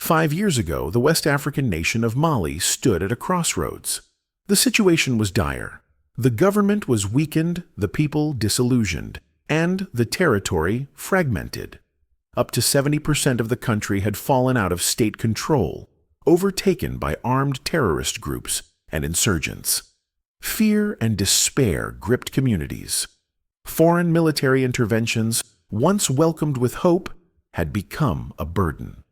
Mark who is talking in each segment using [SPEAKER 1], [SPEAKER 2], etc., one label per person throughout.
[SPEAKER 1] 5 years ago, the West African nation of Mali stood at a crossroads. The situation was dire. The government was weakened, the people disillusioned, and the territory fragmented. Up to 70% of the country had fallen out of state control, overtaken by armed terrorist groups and insurgents. Fear and despair gripped communities. Foreign military interventions, once welcomed with hope, had become a burden.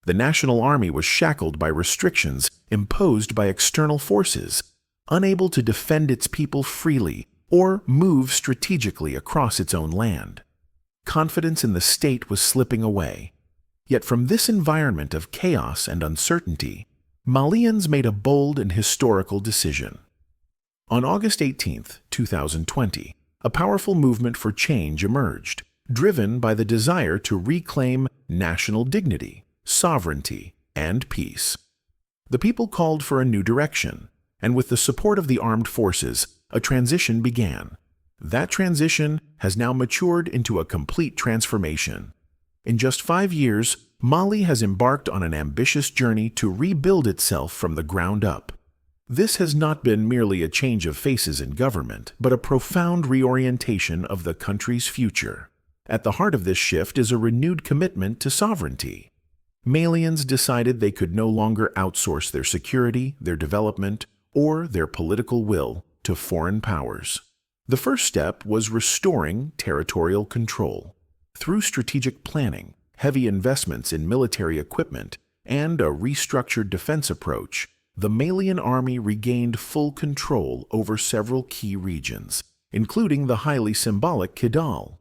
[SPEAKER 1] The national army was shackled by restrictions imposed by external forces, unable to defend its people freely or move strategically across its own land. Confidence in the state was slipping away. Yet from this environment of chaos and uncertainty, Malians made a bold and historical decision. On August 18, 2020, a powerful movement for change emerged, driven by the desire to reclaim national dignity, sovereignty, and peace. The people called for a new direction, and with the support of the armed forces, a transition began. That transition has now matured into a complete transformation. In just 5 years, Mali has embarked on an ambitious journey to rebuild itself from the ground up. This has not been merely a change of faces in government, but a profound reorientation of the country's future. At the heart of this shift is a renewed commitment to sovereignty. Malians decided they could no longer outsource their security, their development, or their political will to foreign powers. The first step was restoring territorial control. Through strategic planning, heavy investments in military equipment, and a restructured defense approach, the Malian army regained full control over several key regions, including the highly symbolic Kidal.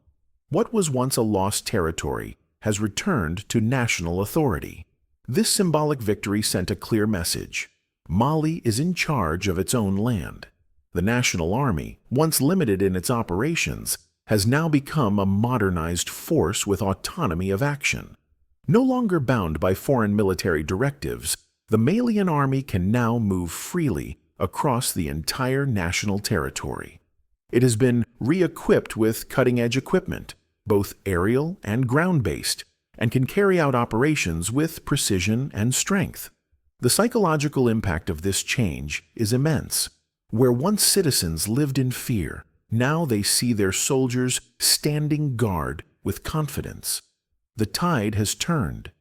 [SPEAKER 1] What was once a lost territory has returned to national authority. This symbolic victory sent a clear message. Mali is in charge of its own land. The national army, once limited in its operations, has now become a modernized force with autonomy of action. No longer bound by foreign military directives, the Malian army can now move freely across the entire national territory. It has been re-equipped with cutting-edge equipment, both aerial and ground-based, and can carry out operations with precision and strength. The psychological impact of this change is immense. Where once citizens lived in fear, now they see their soldiers standing guard with confidence. The tide has turned.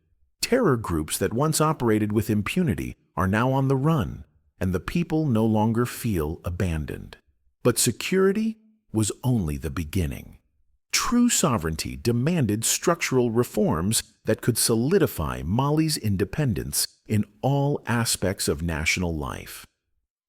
[SPEAKER 1] Terror groups that once operated with impunity are now on the run, and the people no longer feel abandoned. But security was only the beginning. True sovereignty demanded structural reforms that could solidify Mali's independence in all aspects of national life.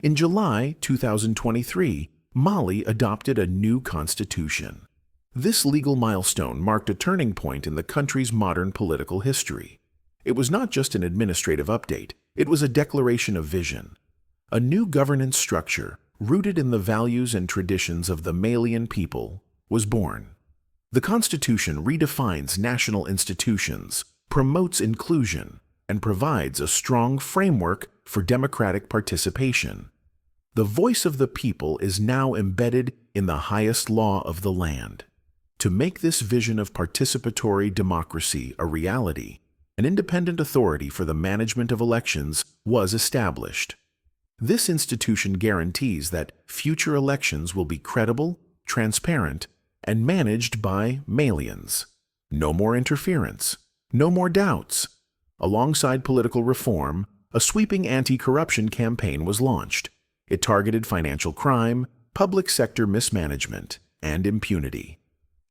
[SPEAKER 1] In July 2023, Mali adopted a new constitution. This legal milestone marked a turning point in the country's modern political history. It was not just an administrative update, it was a declaration of vision. A new governance structure, rooted in the values and traditions of the Malian people, was born. The Constitution redefines national institutions, promotes inclusion, and provides a strong framework for democratic participation. The voice of the people is now embedded in the highest law of the land. To make this vision of participatory democracy a reality, an independent authority for the management of elections was established. This institution guarantees that future elections will be credible, transparent, and managed by Malians. No more interference, no more doubts. Alongside political reform, a sweeping anti-corruption campaign was launched. It targeted financial crime, public sector mismanagement, and impunity.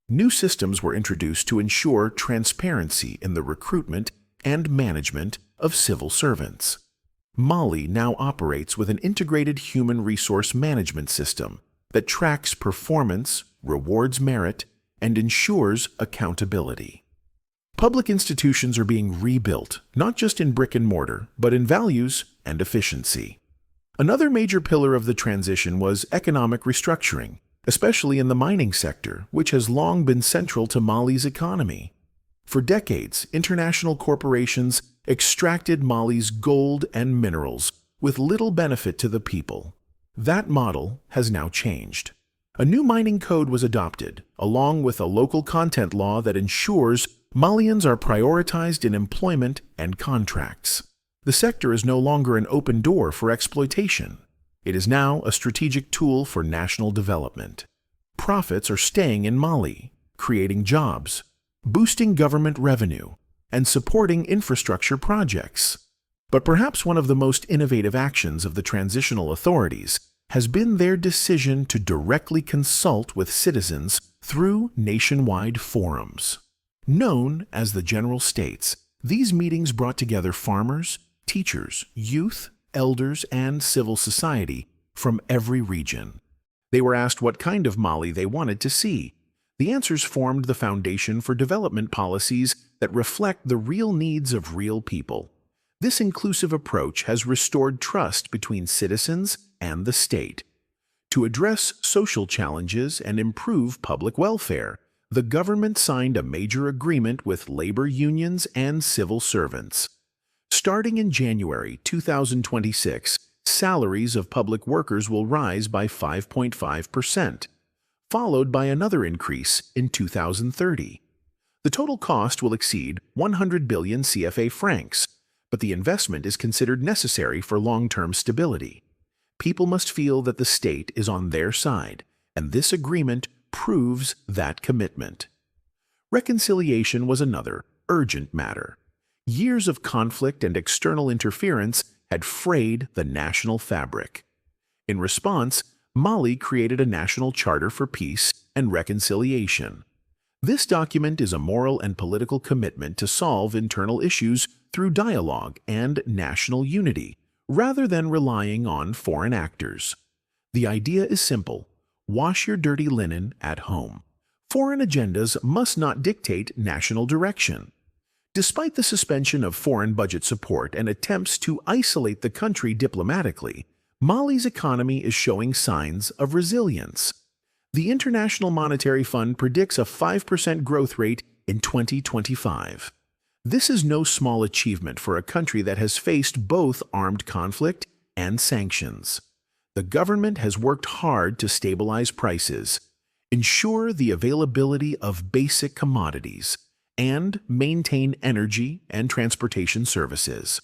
[SPEAKER 1] New systems were introduced to ensure transparency in the recruitment and management of civil servants. Mali now operates with an integrated human resource management system that tracks performance, rewards merit, and ensures accountability. Public institutions are being rebuilt, not just in brick and mortar, but in values and efficiency. Another major pillar of the transition was economic restructuring, especially in the mining sector, which has long been central to Mali's economy. For decades, international corporations extracted Mali's gold and minerals with little benefit to the people. That model has now changed. A new mining code was adopted, along with a local content law that ensures Malians are prioritized in employment and contracts. The sector is no longer an open door for exploitation. It is now a strategic tool for national development. Profits are staying in Mali, creating jobs, boosting government revenue, and supporting infrastructure projects. But perhaps one of the most innovative actions of the transitional authorities has been their decision to directly consult with citizens through nationwide forums. Known as the General States, these meetings brought together farmers, teachers, youth, elders, and civil society from every region. They were asked what kind of Mali they wanted to see. The answers formed the foundation for development policies that reflect the real needs of real people. This inclusive approach has restored trust between citizens and the state. To address social challenges and improve public welfare, the government signed a major agreement with labor unions and civil servants. Starting in January 2026, salaries of public workers will rise by 5.5%, followed by another increase in 2030. The total cost will exceed 100 billion CFA francs, but the investment is considered necessary for long-term stability. People must feel that the state is on their side, and this agreement proves that commitment. Reconciliation was another urgent matter. Years of conflict and external interference had frayed the national fabric. In response, Mali created a national charter for peace and reconciliation. This document is a moral and political commitment to solve internal issues through dialogue and national unity, rather than relying on foreign actors. The idea is simple: wash your dirty linen at home. Foreign agendas must not dictate national direction. Despite the suspension of foreign budget support and attempts to isolate the country diplomatically, Mali's economy is showing signs of resilience. The International Monetary Fund predicts a 5% growth rate in 2025. This is no small achievement for a country that has faced both armed conflict and sanctions. The government has worked hard to stabilize prices, ensure the availability of basic commodities, and maintain energy and transportation services.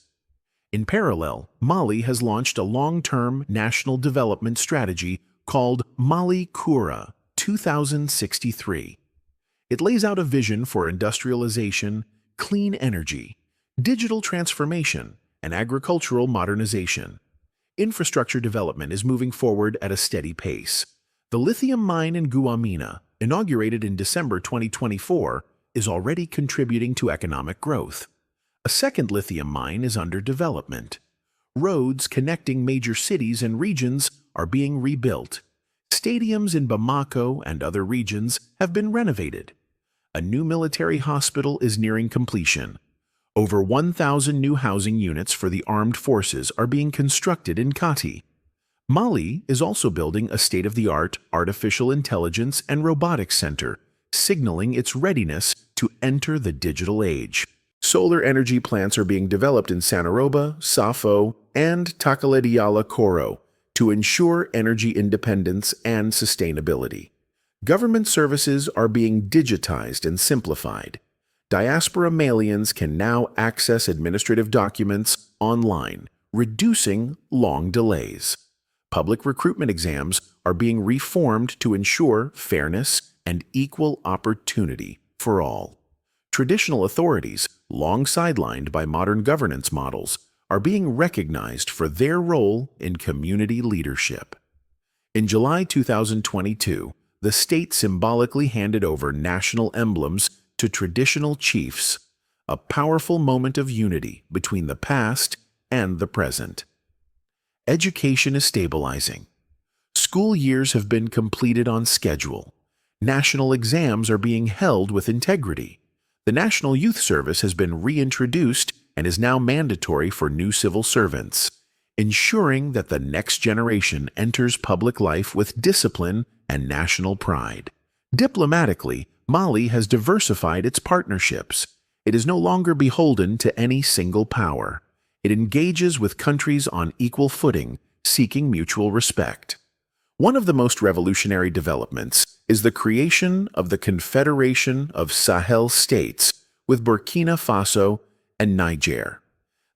[SPEAKER 1] In parallel, Mali has launched a long-term national development strategy called Mali Kura 2063. It lays out a vision for industrialization, clean energy, digital transformation, and agricultural modernization. Infrastructure development is moving forward at a steady pace. The lithium mine in Guamina, inaugurated in December 2024, is already contributing to economic growth. A second lithium mine is under development. Roads connecting major cities and regions are being rebuilt. Stadiums in Bamako and other regions have been renovated. A new military hospital is nearing completion. Over 1,000 new housing units for the armed forces are being constructed in Kati. Mali is also building a state-of-the-art artificial intelligence and robotics center, signaling its readiness to enter the digital age. Solar energy plants are being developed in Sanaroba, Safo, and Takalediala Koro to ensure energy independence and sustainability. Government services are being digitized and simplified. Diaspora Malians can now access administrative documents online, reducing long delays. Public recruitment exams are being reformed to ensure fairness and equal opportunity for all. Traditional authorities, long sidelined by modern governance models, are being recognized for their role in community leadership. In July 2022, the state symbolically handed over national emblems to traditional chiefs, a powerful moment of unity between the past and the present. Education is stabilizing. School years have been completed on schedule. National exams are being held with integrity. The National Youth Service has been reintroduced and is now mandatory for new civil servants, ensuring that the next generation enters public life with discipline and national pride. Diplomatically, Mali has diversified its partnerships. It is no longer beholden to any single power. It engages with countries on equal footing, seeking mutual respect. One of the most revolutionary developments is the creation of the Confederation of Sahel States, with Burkina Faso and Niger.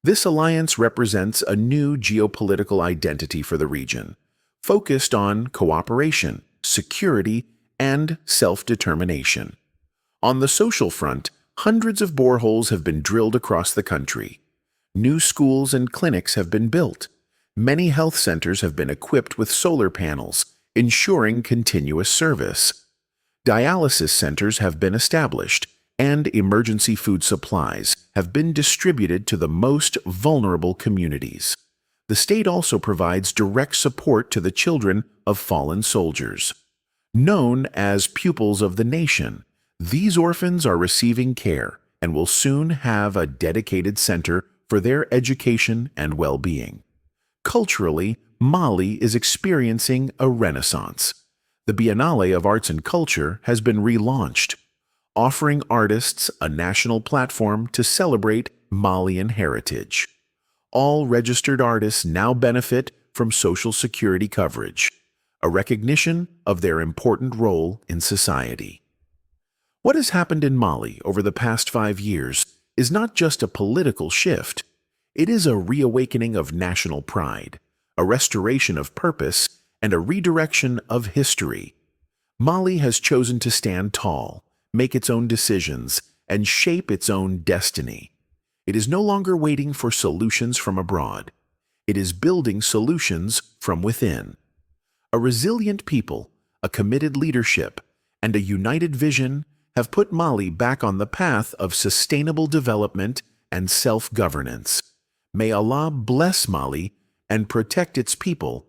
[SPEAKER 1] This alliance represents a new geopolitical identity for the region, focused on cooperation, security, and self-determination. On the social front, hundreds of boreholes have been drilled across the country. New schools and clinics have been built. Many health centers have been equipped with solar panels, ensuring continuous service. Dialysis centers have been established, and emergency food supplies have been distributed to the most vulnerable communities. The state also provides direct support to the children of fallen soldiers. Known as pupils of the nation, these orphans are receiving care and will soon have a dedicated center for their education and well-being. Culturally, Mali is experiencing a renaissance. The Biennale of Arts and Culture has been relaunched, offering artists a national platform to celebrate Malian heritage. All registered artists now benefit from Social Security coverage, a recognition of their important role in society. What has happened in Mali over the past 5 years is not just a political shift. It is a reawakening of national pride, a restoration of purpose, and a redirection of history. Mali has chosen to stand tall, make its own decisions, and shape its own destiny. It is no longer waiting for solutions from abroad. It is building solutions from within. A resilient people, a committed leadership, and a united vision have put Mali back on the path of sustainable development and self-governance. May Allah bless Mali and protect its people